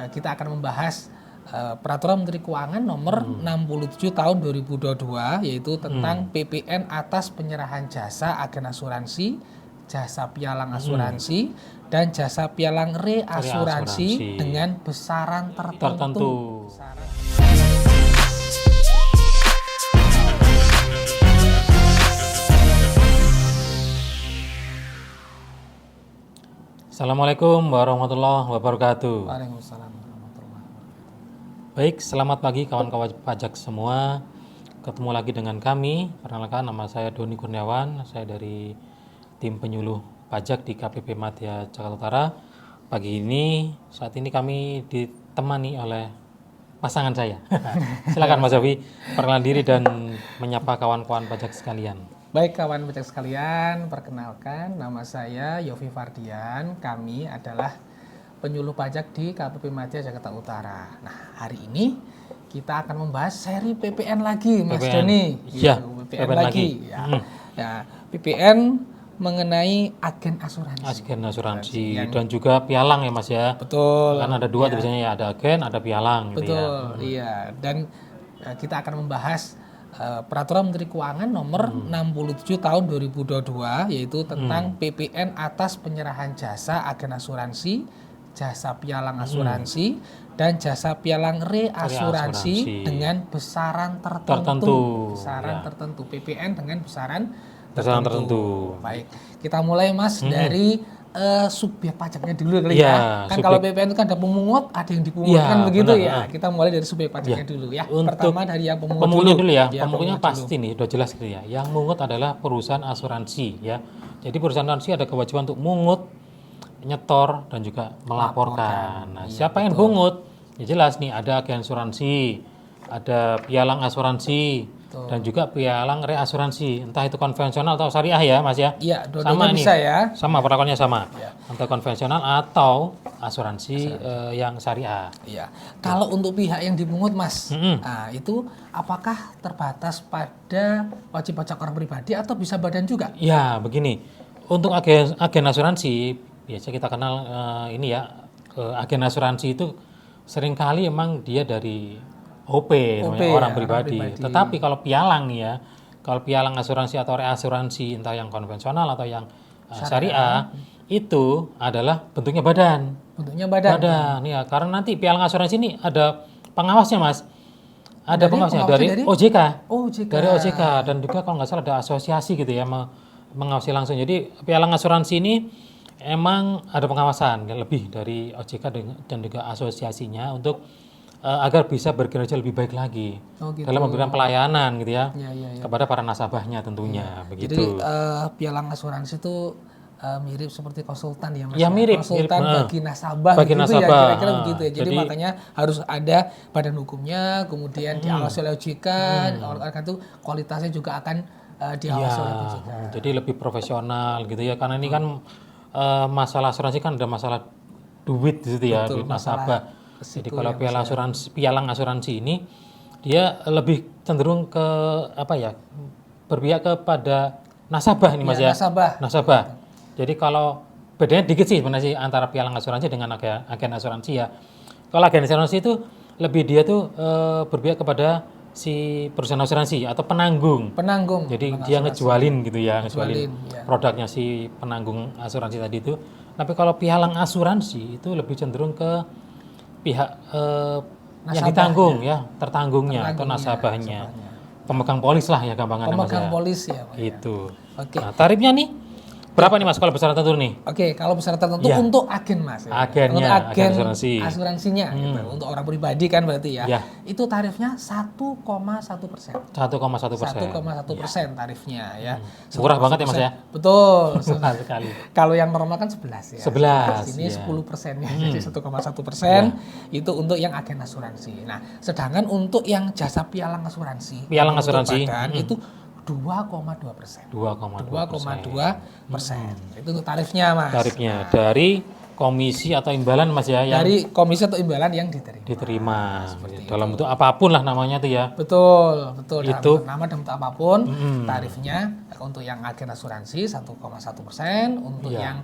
kita akan membahas Peraturan Menteri Keuangan nomor 67 tahun 2022, yaitu tentang PPN atas penyerahan jasa agen asuransi, jasa pialang asuransi, dan jasa pialang reasuransi dengan besaran tertentu. Assalamualaikum warahmatullahi wabarakatuh. Waalaikumsalam warahmatullahi wabarakatuh. Baik, selamat pagi kawan-kawan pajak semua. Ketemu lagi dengan kami. Perkenalkan, nama saya Doni Kurniawan. Saya dari tim penyuluh pajak di KPP Madya Jakarta Utara. Pagi ini, saat ini kami ditemani oleh pasangan saya. Silakan Mas Yofi, perkenalan diri dan menyapa kawan-kawan pajak sekalian. Baik kawan pajak sekalian, perkenalkan nama saya Yofi Fardian. Kami adalah penyuluh pajak di KPP Madya Jakarta Utara. Nah, hari ini kita akan membahas seri PPN lagi, Mas Doni. Iya, PPN lagi. Ya, PPN mengenai agen asuransi. Agen asuransi dan juga pialang ya Mas ya. Betul. Kan ada dua tuh biasanya ya, ada agen, ada pialang gitu ya. Betul, iya. Dan kita akan membahas Peraturan Menteri Keuangan nomor 67 tahun 2022, yaitu tentang PPN atas penyerahan jasa agen asuransi, jasa pialang asuransi, dan jasa pialang reasuransi dengan besaran tertentu. Besaran tertentu. PPN dengan besaran tertentu. Baik, kita mulai Mas dari subjek pajaknya dulu kali ya. Kan kalau PPN itu kan ada pemungut, ada yang dipungut kan begitu ya. Kita mulai dari subjek pajaknya dulu ya. Pertama dari yang pemungut dulu ya. Pemungutnya pasti nih, udah jelas gitu ya. Yang mungut adalah perusahaan asuransi ya. Jadi perusahaan asuransi ada kewajiban untuk mungut, nyetor dan juga melaporkan. Nah, siapa yang pungut? Ya jelas nih, ada agen asuransi, ada pialang asuransi, dan juga pialang reasuransi, entah itu konvensional atau syariah ya Mas ya. Iya, dua-duanya bisa ya. Sama perlakuannya sama. Ya. Entah konvensional atau asuransi yang syariah. Iya. Kalau untuk pihak yang dipungut Mas, nah, itu apakah terbatas pada wajib pajak orang pribadi atau bisa badan juga? Ya, begini. Untuk agen asuransi, biasa kita kenal ini ya, agen asuransi itu seringkali emang dia dari OP orang pribadi. Tetapi kalau pialang ya, kalau pialang asuransi atau reasuransi entah yang konvensional atau yang syariah itu adalah bentuknya badan. Bentuknya badan. Badan ya, karena nanti pialang asuransi ini ada pengawasnya Mas. Ada pengawasnya dari OJK. Dari OJK dan juga kalau nggak salah ada asosiasi gitu ya mengawasi langsung. Jadi pialang asuransi ini emang ada pengawasan lebih dari OJK dan juga asosiasinya untuk agar bisa berkinerja lebih baik lagi dalam memberikan pelayanan gitu ya, kepada para nasabahnya tentunya begitu. Jadi pialang asuransi itu mirip seperti konsultan ya Mas. Ya mirip, konsultan bagi nasabah gitu ya, kira-kira begitu ya. Jadi makanya harus ada badan hukumnya, kemudian diawasi oleh OJK, oleh itu kualitasnya juga akan diawasi oleh OJK. Jadi lebih profesional gitu ya, karena ini kan masalah asuransi kan ada masalah duit di situ ya, duit nasabah. Jadi kalau pialang asuransi ini dia lebih cenderung ke apa ya, berpihak kepada nasabah ini Mas ya. Nasabah. Jadi kalau bedanya dikit sih sebenarnya sih antara pialang asuransi dengan agen asuransi ya. Kalau agen asuransi itu lebih dia tuh berpihak kepada si perusahaan asuransi atau penanggung. Jadi dia ngejualin gitu ya, produknya si penanggung asuransi tadi itu. Tapi kalau pialang asuransi itu lebih cenderung ke pihak yang ditanggung ya, tertanggungnya atau nasabahnya. Pemegang polis lah ya gampangannya Mas ya. Pemegang polis ya Pak. Itu. Nah, tarifnya nih berapa nih Mas kalau besaran tertentu nih? Kalau besaran tertentu untuk agen Mas. Agennya, agen asuransinya gitu. Untuk orang pribadi kan berarti ya. Itu tarifnya 1,1%. 1,1% tarifnya ya. Murah banget ya Mas ya? Betul. Murah sekali. Kalau yang normal kan 11 ya. 11. Ini 10%-nya. Jadi 1,1% itu untuk yang agen asuransi. Nah, sedangkan untuk yang jasa pialang asuransi. Itu 2,2%. 2,2%. Itu untuk tarifnya Mas. Tarifnya dari komisi atau imbalan Mas ya yang dari komisi atau imbalan yang diterima. diterima dalam bentuk apapun lah namanya tuh ya. Betul. Dalam Itu. bentuk nama dan bentuk apapun, tarifnya untuk yang agen asuransi 1,1%, untuk yang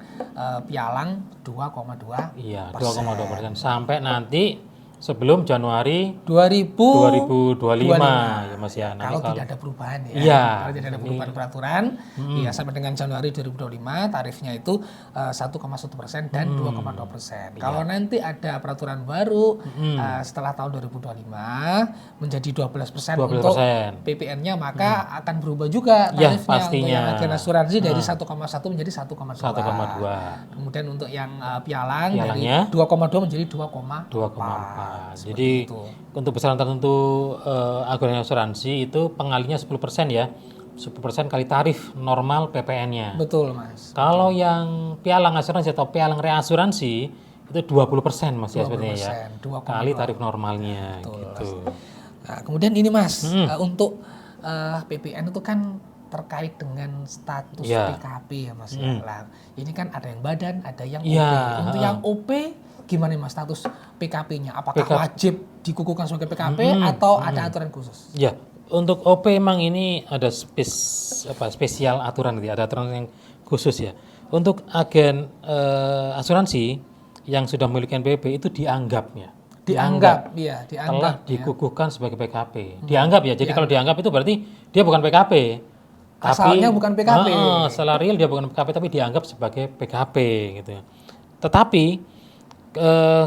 pialang 2,2%. Iya, 2,2% sampai nanti sebelum Januari 2025 2025 ya Mas ya. Kalau tidak ada perubahan ya. Iya. Kalau tidak ada perubahan peraturan, ya sampai dengan Januari 2025 tarifnya itu 1,1% dan 2,2%. Kalau nanti ada peraturan baru setelah tahun 2025 menjadi 12% untuk 12%. PPN-nya, maka akan berubah juga Ya, tarifnya untuk pastinya. yang agen asuransi dari 1,1 menjadi 1,2. 1,2. Kemudian untuk yang pialang dari Pialangnya? 2,2 menjadi 2,4. 2,4. Jadi untuk besaran tertentu agen asuransi itu pengalinya 10% ya. 10% kali tarif normal PPN-nya. Betul, Mas. Kalau yang pialang asuransi atau pialang reasuransi itu 20% Mas ya sebenarnya ya. 2,2. Kali tarif normalnya gitu. Nah, kemudian ini Mas, untuk PPN itu kan terkait dengan status PKP ya Mas ya. Lah, ini kan ada yang badan, ada yang OP. Untuk yang OP gimana Mas status PKP-nya? Apakah wajib dikukuhkan sebagai PKP atau ada aturan khusus? Ya, untuk OP memang ini ada spesial aturan gitu ya, ada aturan yang khusus ya. Untuk agen asuransi yang sudah memiliki NPWP itu dianggap telah dikukuhkan sebagai PKP. Dianggap ya. Jadi kalau dianggap itu berarti dia bukan PKP. Asalnya bukan PKP. Secara real dia bukan PKP tapi dianggap sebagai PKP gitu ya. Tetapi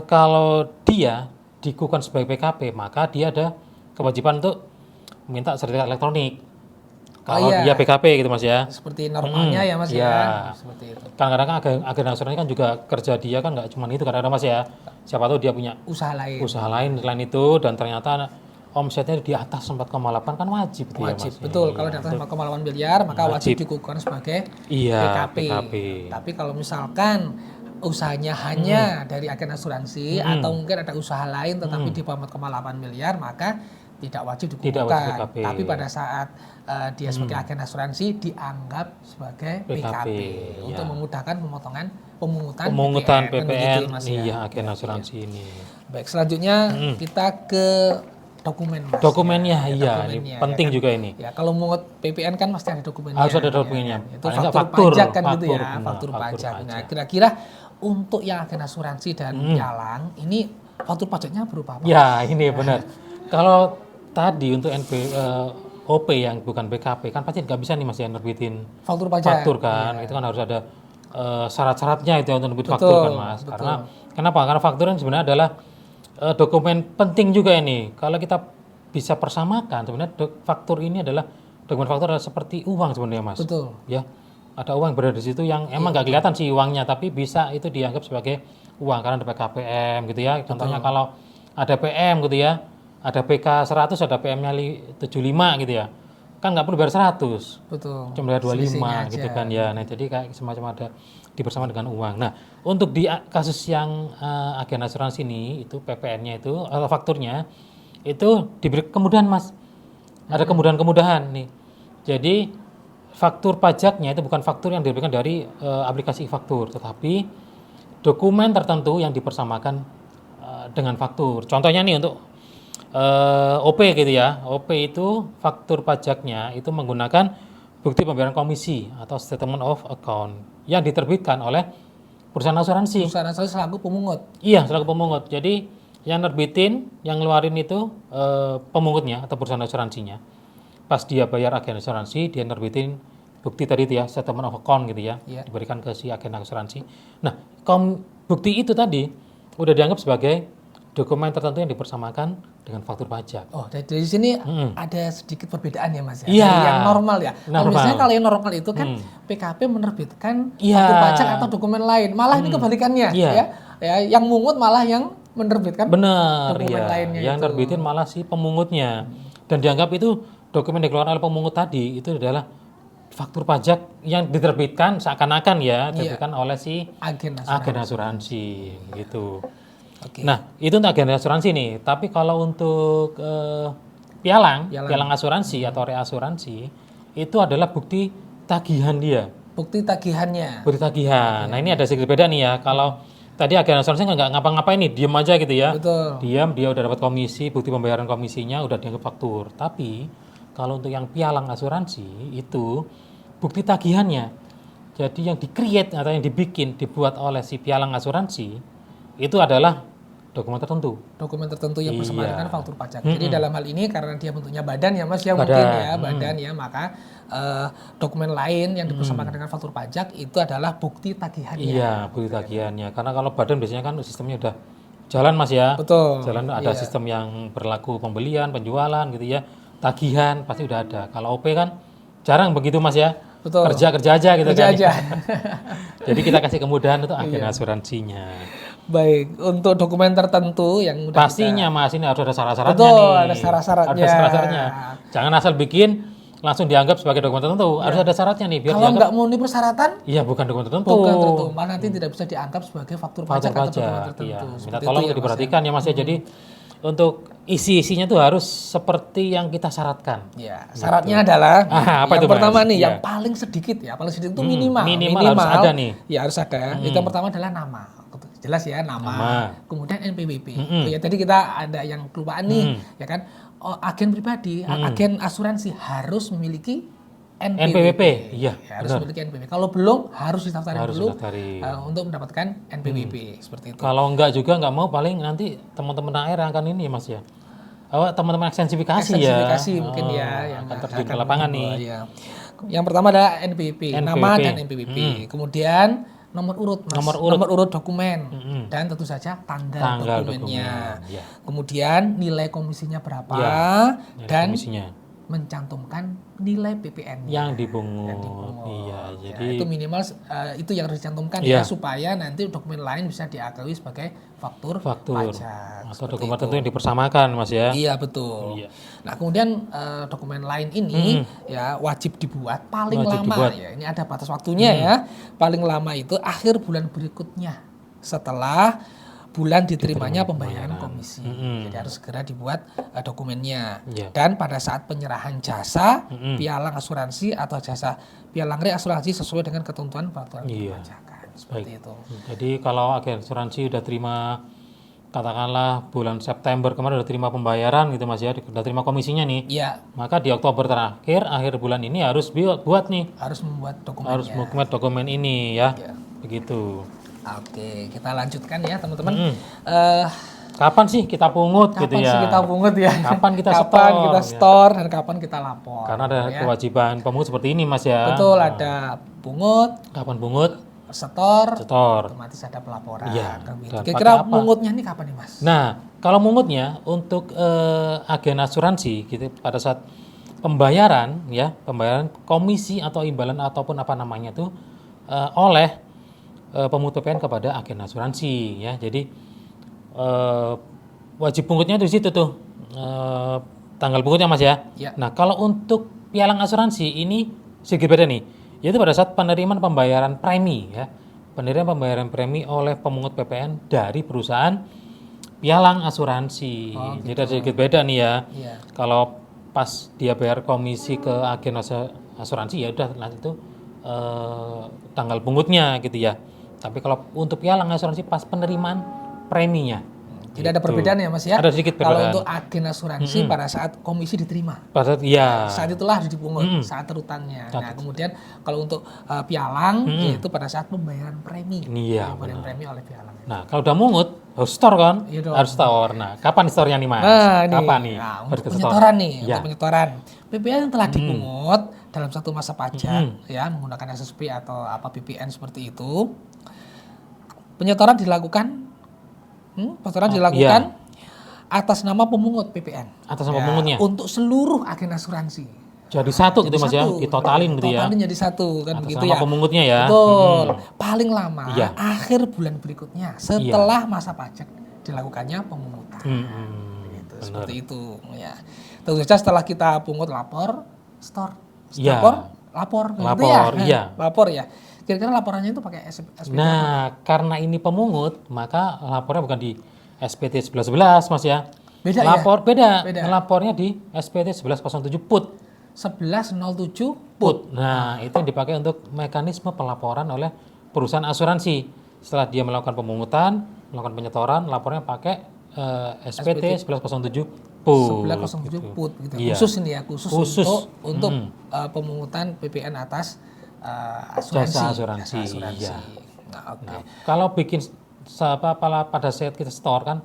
kalau dia dikukuhkan sebagai PKP, maka dia ada kewajiban untuk minta sertifikat elektronik. Kalau dia PKP gitu Mas ya. Seperti normalnya ya Mas ya. Seperti itu. Kadang-kadang agen asuransi kan juga kerja dia kan nggak cuma itu kadang-kadang Mas ya. Siapa tahu dia punya usaha lain selain itu dan ternyata omsetnya di atas 4,8 kan wajib ya Mas. Betul. Kalau di atas 4,8 miliar maka wajib dikukuhkan sebagai PKP. Tapi kalau misalkan usahanya hanya dari agen asuransi atau mungkin ada usaha lain tetapi di bawah 4,8 miliar maka tidak wajib dikukuhkan. Tapi pada saat dia sebagai agen asuransi dianggap sebagai PKP untuk memudahkan pemungutan PPN Mas, agen asuransi ini. Baik, selanjutnya kita ke dokumen Mas. Dokumennya ini penting ya kan? juga ini. Ya, kalau mengut PPN kan mesti ada dokumennya. Harus ada dokumennya. Itu faktur pajak kan gitu ya, faktur pajak. Nah, kira-kira untuk yang agen asuransi dan pialang ini faktur pajaknya berupa apa? Ya, ini benar. Kalau tadi untuk OP yang bukan PKP kan pasti nggak bisa nih Mas ya nerbitin faktur pajak. Kan itu kan harus ada syarat-syaratnya itu untuk nerbit faktur kan Mas. Karena kenapa? Karena faktur kan sebenarnya adalah dokumen penting juga ini. Kalau kita bisa persamakan sebenarnya faktur ini adalah dokumen faktur adalah seperti uang sebenarnya Mas. Betul. Ya. Ada uang berada di situ yang emang nggak kelihatan sih uangnya tapi bisa itu dianggap sebagai uang karena ada PKPM gitu ya. Contohnya kalau ada PM gitu ya. Ada PK 100, ada PM-nya 75 gitu ya. Kan nggak perlu bayar 100. Betul. Cuma bayar 25 gitu kan ya. Nah, jadi kayak semacam ada dibersama dengan uang. Nah, untuk di kasus yang agen asuransi ini itu PPN-nya itu atau fakturnya itu diberi kemudahan Mas. Ada kemudahan-kemudahan nih. Jadi faktur pajaknya itu bukan faktur yang diberikan dari aplikasi e-faktur, tetapi dokumen tertentu yang dipersamakan dengan faktur. Contohnya nih untuk OP gitu ya. OP itu faktur pajaknya itu menggunakan bukti pembayaran komisi atau statement of account yang diterbitkan oleh perusahaan asuransi. Perusahaan asuransi selaku pemungut. Iya, selaku pemungut. Jadi yang nerbitin, yang ngeluarin itu pemungutnya atau perusahaan asuransinya. Pas dia bayar agen asuransi, dia nerbitin bukti tadi itu ya, statement of account gitu ya, diberikan ke si agen asuransi. Nah, bukti itu tadi udah dianggap sebagai dokumen tertentu yang dipersamakan dengan faktur pajak. Oh, dari sini ada sedikit perbedaan ya Mas ya. Iya. Dari yang normal ya. Biasanya kalau yang normal itu kan PKP menerbitkan faktur pajak atau dokumen lain. Malah ini kebalikannya ya. Yang mungut malah yang menerbitkan dokumen lainnya. Yang nerbitin malah si pemungutnya. Dan dianggap itu dokumen dikeluarkan oleh pemungut tadi itu adalah faktur pajak yang diterbitkan seakan-akan ya diterbitkan oleh si agen asuransi gitu. Okay. Nah, itu untuk agen asuransi nih. Tapi kalau untuk pialang asuransi atau reasuransi itu adalah bukti tagihan dia. Bukti tagihannya. Bukti tagihan. Nah, ini ada sedikit beda nih ya. Kalau tadi agen asuransi nggak ngapa-ngapain nih, diem aja gitu ya. Betul. Diam, dia udah dapat komisi, bukti pembayaran komisinya udah dianggap faktur. Tapi kalau untuk yang pialang asuransi itu bukti tagihannya. Jadi yang di-create atau yang dibuat oleh si pialang asuransi itu adalah dokumen tertentu. Dokumen tertentu yang bersama Iya. dengan faktur pajak. Jadi dalam hal ini karena dia bentuknya badan ya Mas ya, mungkin ya badan ya, maka dokumen lain yang dipersamakan dengan faktur pajak itu adalah bukti tagihannya. Iya, bukti tagihannya. Karena kalau badan biasanya kan sistemnya udah jalan Mas ya. Betul. Jalan ada sistem yang berlaku pembelian, penjualan gitu ya. Tagihan pasti udah ada. Kalau OP kan jarang begitu Mas ya. Betul. Kerja aja gitu Kerja kan. aja. Jadi kita kasih kemudahan untuk agen asuransinya. Baik, untuk dokumen tertentu yang udah Pastinya Mas, ini harus ada syarat-syaratnya Betul, nih. ada syarat-syaratnya. Ada syarat-syaratnya. Jangan asal bikin langsung dianggap sebagai dokumen tertentu. Harus ada syaratnya nih biar kalau dianggap. nggak memenuhi persyaratan, Iya, bukan dokumen tertentu. bukan tertentu, malah nanti tidak bisa dianggap sebagai faktur pajak atau dokumen Pajak. tertentu. Iya. Minta Seperti tolong itu untuk diperhatikan ya Mas ya. Jadi untuk isi-isinya tuh harus seperti yang kita syaratkan. Ya, syaratnya adalah Apa yang itu, Mas? pertama nih, Iya. yang paling sedikit ya, paling sedikit itu minimal. minimal harus ada nih. Ya harus ada. Itu yang pertama adalah nama. Jelas ya, nama. Kemudian NPWP. Ya tadi kita ada yang kelupaan nih, ya kan? Oh, agen pribadi, agen asuransi harus memiliki NPWP, iya, Ya, harus memiliki NPWP. Kalau belum harus didaftarin Harus dulu didaftarin. untuk mendapatkan NPWP seperti itu. Kalau enggak juga nggak mau, paling nanti teman-teman AR akan ini Mas ya. Teman-teman ekstensifikasi ya. Ekstensifikasi mungkin ya yang akan terjun ke lapangan nih. Ya. Yang pertama adalah NPWP, nama dan NPWP. Kemudian nomor urut, Mas. Nomor urut. dokumen dan tentu saja tanggal dokumennya. dokumen, ya. Kemudian nilai komisinya berapa Nilai dan komisinya mencantumkan nilai PPN yang dipungut. Iya, jadi itu minimal itu yang harus dicantumkan Iya. ya supaya nanti dokumen lain bisa diakui sebagai faktur pajak. atau dokumen tertentu yang dipersamakan Mas ya. Iya betul. Iya. Nah kemudian dokumen lain ini ya wajib dibuat paling lama ya. Ini ada batas waktunya ya. Paling lama itu akhir bulan berikutnya setelah bulan diterimanya pembayaran komisi. Jadi harus segera dibuat dokumennya. Iya. Dan pada saat penyerahan jasa pialang asuransi atau jasa pialang reasuransi sesuai dengan ketentuan peraturan perpajakan. Seperti itu. Jadi kalau agen asuransi udah terima, katakanlah bulan September kemarin udah terima pembayaran gitu Mas ya, udah terima komisinya nih. Iya, Maka di Oktober terakhir, akhir bulan ini harus buat nih, harus membuat dokumennya. harus membuat dokumen ini ya. Begitu. Oke, kita lanjutkan ya teman-teman. Kapan sih kita pungut gitu Kapan ya? sih kita pungut ya? Kapan kita kapan setor, kita ya. store dan kapan kita lapor? Karena ada kewajiban pemungut seperti ini Mas ya. Betul, ada pungut, Kapan pungut? setor, Setor. otomatis ada pelaporan. Iya, kan gitu. dan Kira-kira pakai apa? pungutnya ini kapan nih Mas? Nah, kalau mungutnya untuk agen asuransi gitu pada saat pembayaran ya, pembayaran komisi atau imbalan ataupun apa namanya itu oleh pemungut PPN kepada agen asuransi ya. Jadi wajib pungutnya di situ tuh tanggal pungutnya Mas ya. Ya. Nah, kalau untuk pialang asuransi ini sedikit beda nih. Yaitu pada saat penerimaan pembayaran premi ya. Penerimaan pembayaran premi oleh pemungut PPN dari perusahaan pialang asuransi. Jadi ada sedikit beda nih ya. Iya. Kalau pas dia bayar komisi ke agen asuransi ya udah nanti itu tanggal pungutnya gitu ya. Tapi kalau untuk pialang asuransi pas penerimaan preminya. Tidak ada perbedaan ya Mas ya? Ada sedikit Kalau perbedaan. untuk agen asuransi pada saat komisi diterima. Pada ya. Saat itulah harus dipungut saat terutannya. Nah, kemudian kalau untuk pialang yaitu pada saat pembayaran premi. Iya, Pembayaran premi oleh pialang. Nah, kalau udah mungut harus store kan? Iya dong. Harus store. Nah, kapan store-nya nih Mas? Nah, ini. Kapan nih? Nah, Harus untuk ke store. penyetoran nih, Ya. untuk penyetoran. PPN yang telah dipungut dalam satu masa pajak ya menggunakan SSP atau apa PPN seperti itu. Penyetoran dilakukan atas nama pemungut PPN. Atas nama pemungutnya. Untuk seluruh agen asuransi. Jadi satu gitu Mas ya, ditotalin gitu ya. Totalin jadi satu kan Atas begitu nama ya. pemungutnya ya. Betul. Paling lama Iya. akhir bulan berikutnya setelah masa pajak dilakukannya pemungutan. Gitu, seperti itu ya. Tentu saja setelah kita pungut lapor, store. Iya. Lapor gitu Lapor, ya. iya. Lapor ya. Kira-kira laporannya itu pakai SPT. Nah, karena ini pemungut, maka lapornya bukan di SPT 1111 Mas ya. Beda Beda. Beda. Lapornya di SPT 1107 PUT. 1107 PUT. Nah, itu yang dipakai untuk mekanisme pelaporan oleh perusahaan asuransi. setelah dia melakukan pemungutan, melakukan penyetoran, lapornya pakai SPT 1107 PUT. 1107 PUT gitu. Iya. Khusus ini ya, khusus. Untuk Hmm. pemungutan PPN atas asuransi. Jasa asuransi. Iya. Nah, oke. Nah, kalau bikin pada saat kita store kan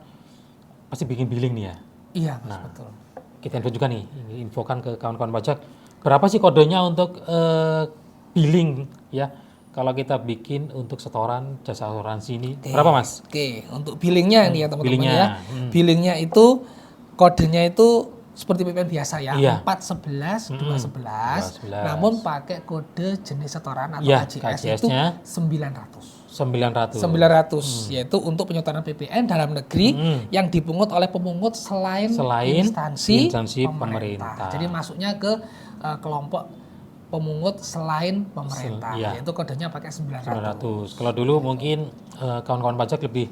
pasti bikin billing nih ya. Iya, Mas, betul. Kita info juga nih, ini infokan ke kawan-kawan pajak. Berapa sih kodenya untuk billing ya? Kalau kita bikin untuk setoran jasa asuransi ini berapa, Mas? Oke, untuk billingnya ini ya teman-teman billingnya. ya. Billingnya itu kodenya itu seperti PPN biasa ya, Iya. 411 211. 211. Namun pakai kode jenis setoran atau Iya, AJS itu KJS-nya 900. 900. 900 yaitu untuk penyetoran PPN dalam negeri yang dipungut oleh pemungut selain instansi pemerintah. Jadi masuknya ke kelompok pemungut selain pemerintah, Iya. yaitu kodenya pakai 900. 900. Kalau dulu mungkin kawan-kawan pajak lebih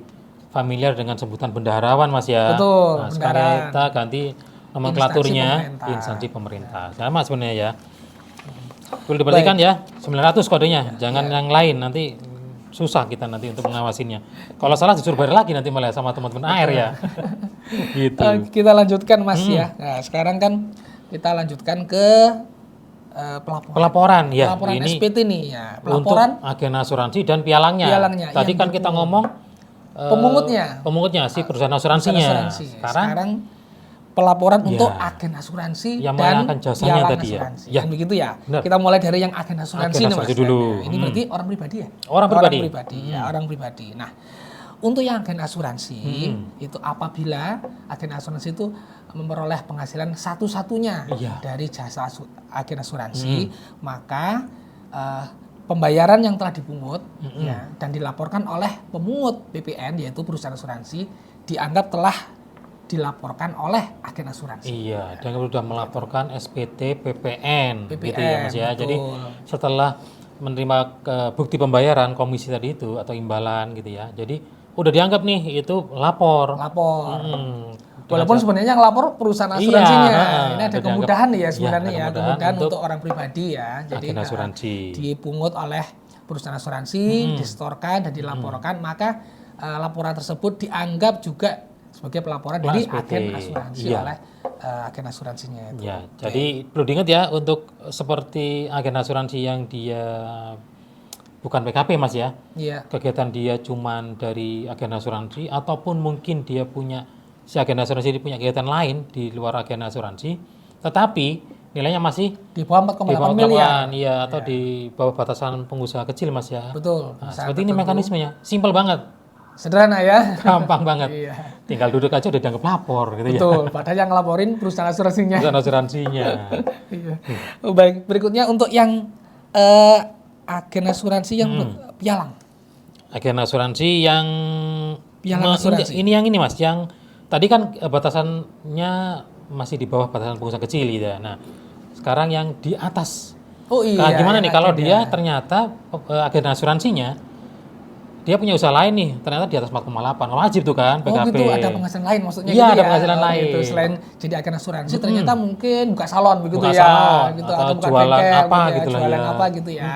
familiar dengan sebutan bendaharawan, Mas ya. Betul, Nah, sekarang bendahara. kita ganti nomenklaturnya pemerintah. instansi pemerintah. Sama sebenarnya ya. Perlu diperhatikan ya, 900 kodenya. Jangan yang lain, nanti susah kita nanti untuk mengawasinya. Kalau salah disuruh bayar lagi nanti malah sama teman-teman AR ya. Gitu. Kita lanjutkan Mas ya. Nah, sekarang kan kita lanjutkan ke pelaporan. Pelaporan ya. Pelaporan Ini SPT nih ya. untuk Pelaporan agen asuransi dan pialangnya. Pialangnya, Tadi yang kan kita ngomong pemungutnya si perusahaan asuransinya. Sekarang pelaporan untuk agen asuransi yang dan menggunakan jasanya pialang tadi ya. asuransi. Ya. Kan begitu ya. Benar. Kita mulai dari yang agen asuransi Agen nih Mas. asuransi dulu. Nah, ini berarti orang pribadi ya? Orang pribadi. Ya, orang pribadi. Nah, untuk yang agen asuransi itu apabila agen asuransi itu memperoleh penghasilan satu-satunya dari jasa agen asuransi, maka pembayaran yang telah dipungut ya, dan dilaporkan oleh pemungut PPN yaitu perusahaan asuransi dianggap telah dilaporkan oleh agen asuransi. Iya, dan sudah melaporkan SPT PPN, gitu ya Mas ya. betul. Jadi setelah menerima bukti pembayaran komisi tadi itu atau imbalan gitu ya. Jadi udah dianggap nih itu lapor. Walaupun sebenarnya yang lapor perusahaan asuransinya. Ini ada udah kemudahan ya dianggap, sebenarnya iya, ya, kemudahan untuk orang pribadi ya. Jadi agen asuransi. dipungut oleh perusahaan asuransi, disetorkan dan dilaporkan, maka laporan tersebut dianggap juga sebagai pelaporan dari agen asuransi oleh agen asuransinya itu. Ya, jadi perlu diingat ya untuk seperti agen asuransi yang dia bukan PKP Mas ya. Iya. Kegiatan dia cuman dari agen asuransi ataupun mungkin dia punya si agen asuransi dia punya kegiatan lain di luar agen asuransi, tetapi nilainya masih Di bawah 4,8 miliar. Iya, atau di bawah batasan pengusaha kecil Mas ya. Betul. Nah, seperti ini mekanismenya, simpel banget. Sederhana ya. Gampang banget. Iya. Tinggal duduk aja udah dianggap lapor gitu ya. Betul. Padahal yang ngelaporin perusahaan asuransinya. Perusahaan asuransinya. Iya. Baik, berikutnya untuk yang agen asuransi yang pialang. Agen asuransi yang Pialang asuransi. Ini yang ini Mas, yang tadi kan batasannya masih di bawah batasan pengusaha kecil gitu ya. Nah, sekarang yang di atas. Oh iya. Nah, gimana nih kalau agennya. dia ternyata agen asuransinya dia punya usaha lain nih, ternyata di atas 4,8. Wajib tuh kan PKP. Oh gitu, ada penghasilan lain maksudnya Iya, gitu ada ya. penghasilan lain. Gitu. Selain jadi agen asuransi ternyata mungkin buka salon begitu Buka ya. salon, Gitu atau buka jualan bengkel, apa gitu gitu lah jualan ya. apa gitu ya.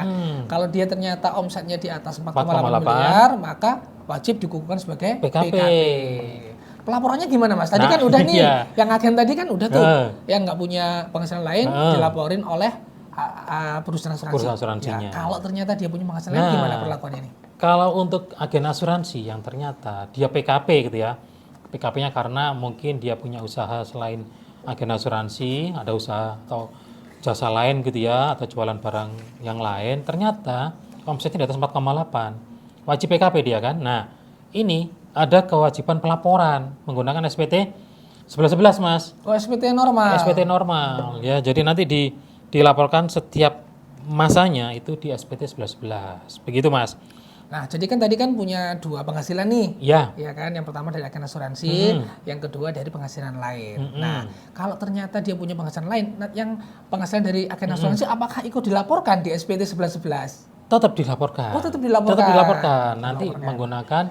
Kalau dia ternyata omsetnya di atas 4,8 4,8 miliar, maka wajib dikukuhkan sebagai PKP. Pelaporannya gimana Mas? Tadi Nah, kan udah nih, iya. yang agen tadi kan udah tuh, yang nggak punya penghasilan lain dilaporin oleh perusahaan asuransi. Perusahaan asuransinya. Ya, kalau ternyata dia punya penghasilan lain gimana perlakuannya ini? Kalau untuk agen asuransi yang ternyata dia PKP gitu ya, PKP-nya karena mungkin dia punya usaha selain agen asuransi, ada usaha atau jasa lain gitu ya, atau jualan barang yang lain, ternyata omsetnya di atas 4,8, wajib PKP dia kan. Nah, ini ada kewajiban pelaporan menggunakan SPT 1111 Mas. Oh, SPT normal. SPT normal ya, jadi nanti dilaporkan setiap masanya itu di SPT 1111, begitu Mas. Nah, jadi kan tadi kan punya dua penghasilan nih. Ya. Ya kan, yang pertama dari agen asuransi, yang kedua dari penghasilan lain. Nah, kalau ternyata dia punya penghasilan lain, yang penghasilan dari agen asuransi apakah ikut dilaporkan di SPT 1111? Tetap dilaporkan. Oh, tetap dilaporkan. Tetap dilaporkan. Nanti menggunakan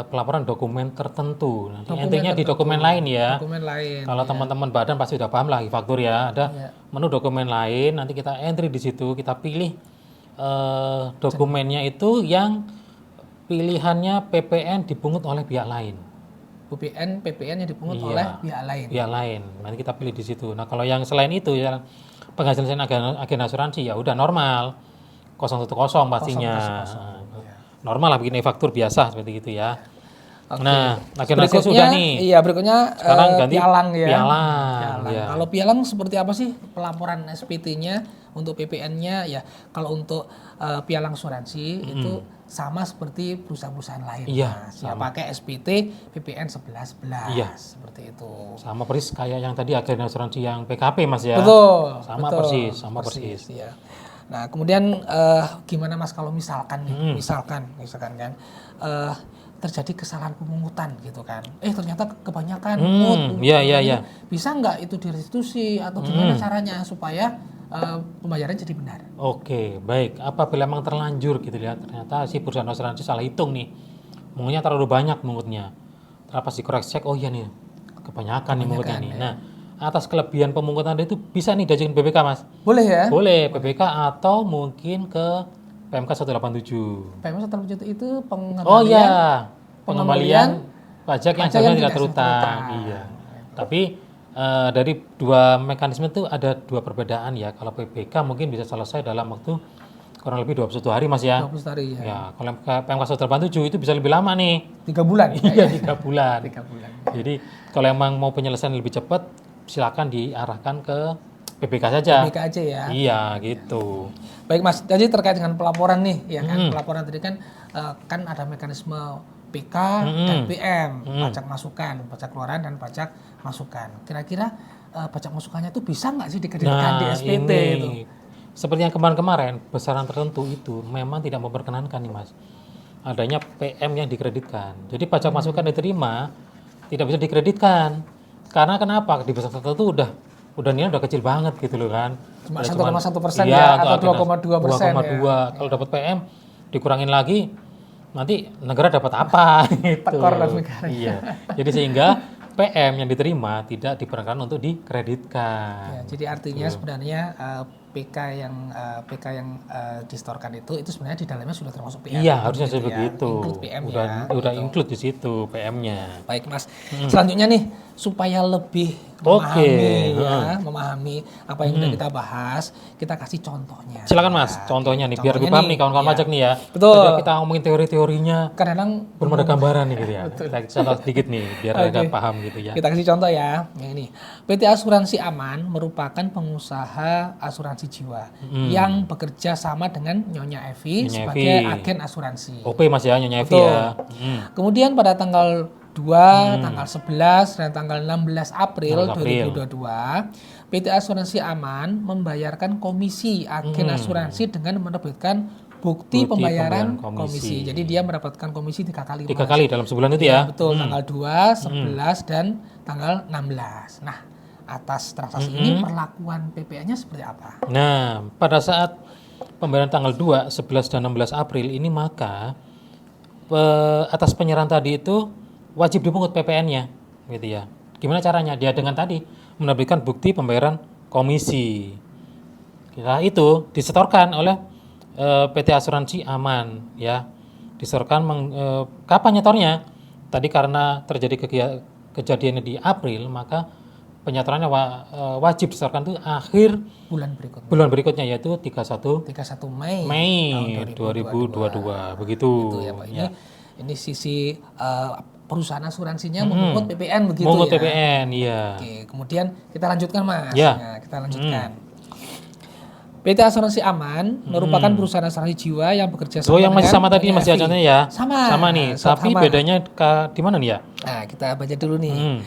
pelaporan dokumen tertentu. Nanti intinya di dokumen lain ya. Dokumen lain. Kalau teman-teman badan pasti udah paham lah faktur ya. Ada menu dokumen lain. Nanti kita entry di situ. Kita pilih dokumennya itu yang pilihannya PPN dipungut oleh pihak lain. PPN yang dipungut Iya. oleh pihak lain. Pihak lain. Nanti kita pilih di situ. Nah, kalau yang selain itu ya penghasilan agen asuransi ya udah normal. 010 pastinya. 010, iya. Normal lah bikin e-faktur biasa seperti itu ya. Oke. Nah, agen asuransi sudah nih. Iya, berikutnya Sekarang ganti pialang ya. pialang, ya. Kalau pialang seperti apa sih pelaporan SPT-nya untuk PPN-nya ya? Kalau untuk pialang asuransi itu sama seperti perusahaan-perusahaan lain. Iya, Mas. Ya pakai SPT PPN 1111 Iya. seperti itu. Sama persis kayak yang tadi agen asuransi yang PKP Mas ya. Betul. Sama betul, persis, sama persis. Ya. Nah, kemudian gimana Mas kalau misalkan nih, misalkan kan terjadi kesalahan pemungutan gitu kan. Ternyata kebanyakan pungut. Iya. Bisa nggak itu direstitusi atau gimana caranya supaya pembayaran jadi benar? Oke, baik. Apabila memang terlanjur gitu ya, ternyata si perusahaan asuransi salah hitung nih. Mungutnya terlalu banyak mungutnya. Terus pas dikoreksi cek, oh iya nih, kebanyakan nih mungutnya nih. ya. Nah, atas kelebihan pemungutan itu bisa nih diajukan BPK Mas. Boleh ya? Boleh, BPK atau mungkin ke PMK 187. PMK 187 itu pengembalian. Oh iya, pengembalian pajak yang pajak yang sebenarnya tidak tidak terutang. terutang. Iya. Tapi dari dua mekanisme itu ada dua perbedaan ya. Kalau PBK mungkin bisa selesai dalam waktu kurang lebih 21 hari Mas ya. 20 hari ya. Ya, kalau PMK 187 itu bisa lebih lama nih. 3 bulan. Iya, 3 bulan. 3 bulan. Jadi kalau emang mau penyelesaian lebih cepat, silakan diarahkan ke PBK saja. PBK aja ya. Iya, gitu. Baik Mas, jadi terkait dengan pelaporan nih, ya kan? Pelaporan tadi kan kan ada mekanisme PK dan PM, pajak masukan, pajak keluaran dan pajak masukan. Kira-kira pajak masukannya itu bisa nggak sih dikreditkan di SPT itu? Seperti yang kemarin-kemarin, besaran tertentu itu memang tidak memperkenankan nih Mas. Adanya PM yang dikreditkan. Jadi pajak masukan diterima tidak bisa dikreditkan. Karena kenapa? Di besaran tertentu udah nilai udah kecil banget gitu loh kan. Cuma 1,1% iya, ya, atau 2,2% ya. Kalau dapat PM dikurangin lagi, nanti negara dapat apa gitu. Tekor dan negara. Iya. Jadi sehingga PM yang diterima tidak diperkenankan untuk dikreditkan. Ya, jadi artinya sebenarnya PK yang distorkan itu sebenarnya di dalamnya sudah termasuk PM. Iya, harusnya gitu seperti itu. Include PM-nya. Udah include di situ PM-nya. Baik Mas. Selanjutnya nih supaya lebih memahami apa yang sudah kita bahas, kita kasih contohnya. Silakan Mas, contohnya nih biar lebih paham nih kawan-kawan pajak nih ya. Betul. Tadi kita ngomongin teori-teorinya, Kadang belum ada gambaran nih gitu ya. Kita contoh sedikit nih biar ada paham gitu ya. kita kasih contoh ya. Yang ini. PT Asuransi Aman merupakan pengusaha asuransi jiwa yang bekerja sama dengan Nyonya Evi sebagai agen asuransi. OP Mas ya, Nyonya Evi Betul. ya. Kemudian pada tanggal 2, tanggal 11, dan tanggal 16 April 2022, PT Asuransi Aman membayarkan komisi agen asuransi dengan menerbitkan bukti pembayaran komisi. Jadi dia mendapatkan komisi 3 kali. 3 kali dalam sebulan itu ya. Betul, tanggal 2, 11, dan tanggal 16. Nah, atas transaksi ini perlakuan PPN-nya seperti apa? Nah, pada saat pembayaran tanggal 2, 11, dan 16 April ini maka atas penyerahan tadi itu wajib dipungut PPN-nya gitu ya. Gimana caranya? Dia dengan tadi menerbitkan bukti pembayaran komisi. Kita itu disetorkan oleh PT Asuransi Aman ya. Disetorkan kapan nyetornya? Tadi karena terjadi kejadiannya di April, maka penyetorannya wajib disetorkan itu akhir bulan berikutnya yaitu 31 Mei 2022 begitu. Gitu ya, Pak. Ini sisi perusahaan asuransinya memungut PPN begitu memungut ya. PPN, iya. Oke, kemudian kita lanjutkan Mas. Ya. Nah, kita lanjutkan. PT Asuransi Aman merupakan perusahaan asuransi jiwa yang bekerja sama yang masih dengan sama tadi Mas ya contohnya ya. Sama nih, tapi bedanya di mana nih ya? Nah, kita baca dulu nih.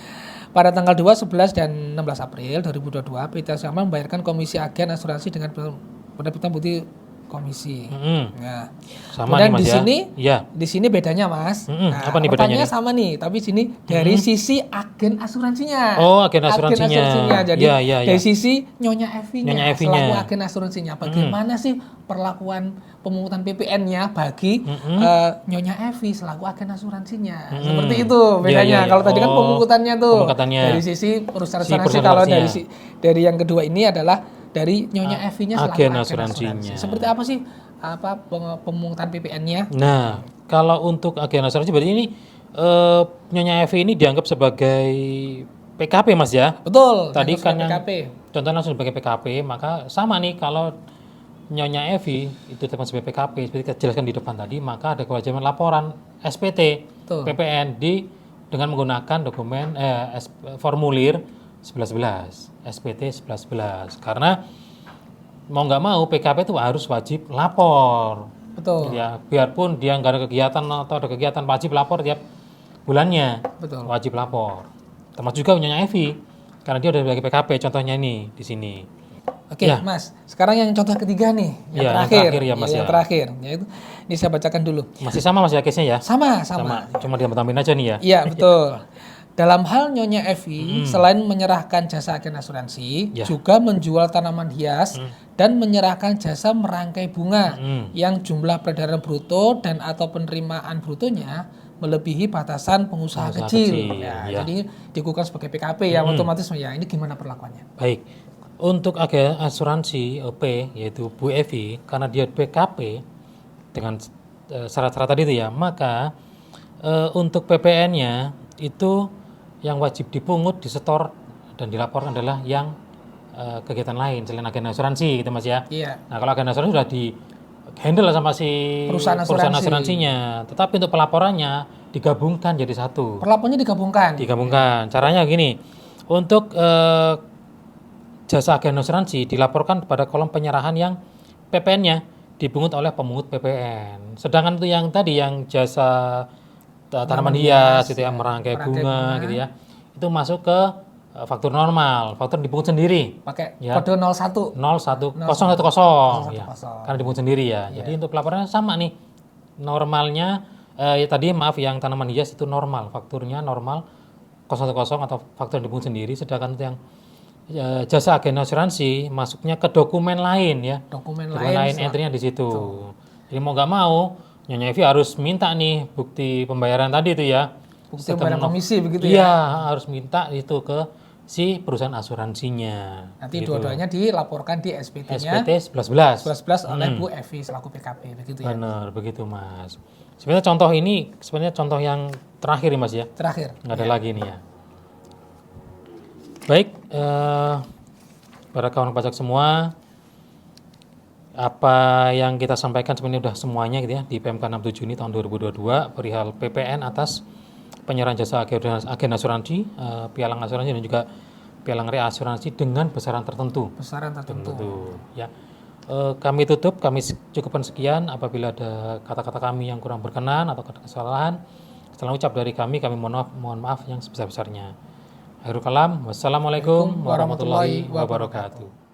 Pada tanggal 2, 11, dan 16 April 2022, PT Asuransi Aman membayarkan komisi agen asuransi dengan penerbitan bukti komisi. Nah, sama kemudian nih Mas di ya. sini, Iya. di sini bedanya Mas. Nah, apa nih bedanya? sama nih, tapi sini dari sisi agen asuransinya. Oh, agen asuransinya. Jadi Ya. dari sisi Nyonya Evi-nya selaku Evi-nya. agen asuransinya. Bagaimana sih perlakuan pemungutan PPN-nya bagi Nyonya Evi selaku agen asuransinya? Seperti itu bedanya. Ya. Kalau tadi kan pemungutannya tuh Pemungutannya. dari sisi perusahaan Si asuransi. perusahaan Kalau asuransinya. dari yang kedua ini adalah dari Nyonya Evi-nya selaku agen agen asuransinya. asuransi. Seperti apa sih pemungutan PPN-nya? Nah, kalau untuk agen asuransi berarti ini Nyonya Evi ini dianggap sebagai PKP Mas ya? Betul. Tadi yang kan yang PKP. contohnya langsung sebagai PKP, maka sama nih kalau Nyonya Evi itu teman sebagai PKP seperti kita jelaskan di depan tadi, maka ada kewajiban laporan SPT Betul. PPN dengan menggunakan dokumen formulir 1111 SPT 1111 karena mau nggak mau PKP itu harus wajib lapor. Betul. Ya, biarpun dia nggak ada kegiatan atau ada kegiatan wajib lapor tiap bulannya. Betul. Wajib lapor. Termasuk juga Nyonya Evi karena dia udah sebagai PKP contohnya ini di sini. Oke, Ya. Mas. Sekarang yang contoh ketiga nih, yang Iya, yang terakhir. terakhir ya, Mas, Yang ya. terakhir, yaitu ini saya bacakan dulu. Masih sama Mas ya case-nya ya? Sama. Cuma ditambah-tambahin aja nih ya. Iya, betul. Dalam hal Nyonya Evi, selain menyerahkan jasa agen asuransi, Ya. juga menjual tanaman hias dan menyerahkan jasa merangkai bunga yang jumlah peredaran bruto dan atau penerimaan brutonya melebihi batasan pengusaha kecil. Ya, ya. Jadi dikukuhkan sebagai PKP ya, otomatis ya. Ini gimana perlakuannya? Baik. Untuk agen asuransi OP yaitu Bu Evi karena dia PKP dengan syarat-syarat tadi itu ya, maka untuk PPN-nya itu yang wajib dipungut, disetor dan dilaporkan adalah yang kegiatan lain selain agen asuransi gitu Mas ya. Iya. Nah, kalau agen asuransi sudah di handle sama si Perusahaan asuransinya. Tetapi untuk pelaporannya digabungkan jadi satu. Perlakuannya digabungkan. Digabungkan. Caranya gini. Untuk jasa agen asuransi dilaporkan pada kolom penyerahan yang PPN-nya dipungut oleh pemungut PPN. Sedangkan itu yang tadi yang jasa tanaman hias gitu ya, merangkai bunga gitu ya. Itu masuk ke faktur normal, faktur dipungut sendiri. Pakai Ya. kode 01. 01010 ya. 010. Karena dipungut sendiri ya. Jadi untuk pelaporannya sama nih. Normalnya ya tadi maaf yang tanaman hias itu normal, fakturnya normal 010 atau faktur dipungut sendiri, sedangkan itu yang jasa agen asuransi masuknya ke dokumen lain ya. Dokumen Lain entry-nya di situ. Jadi mau nggak mau Nyonya Evi harus minta nih bukti pembayaran tadi itu ya. Bukti pembayaran komisi begitu ya. Iya, harus minta itu ke si perusahaan asuransinya. Nanti dua-duanya dilaporkan di SPT-nya SPT 1111. 11 oleh Bu Evi selaku PKP begitu ya. Benar, begitu Mas. Sebenarnya contoh ini sebenarnya contoh yang terakhir nih Mas ya. Terakhir. Nggak ada lagi nih ya. Baik, para kawan pajak semua, apa yang kita sampaikan sebenarnya sudah semuanya gitu ya di PMK 67 ini tahun 2022 perihal PPN atas penyerahan jasa agen asuransi, pialang asuransi dan juga pialang reasuransi dengan besaran tertentu. Besaran tertentu. Ya. Kami tutup, kami cukupkan sekian. Apabila ada kata-kata kami yang kurang berkenan atau ada kesalahan, setelah ucap dari kami mohon maaf yang sebesar-besarnya. Akhirul kalam, wassalamualaikum warahmatullahi wabarakatuh.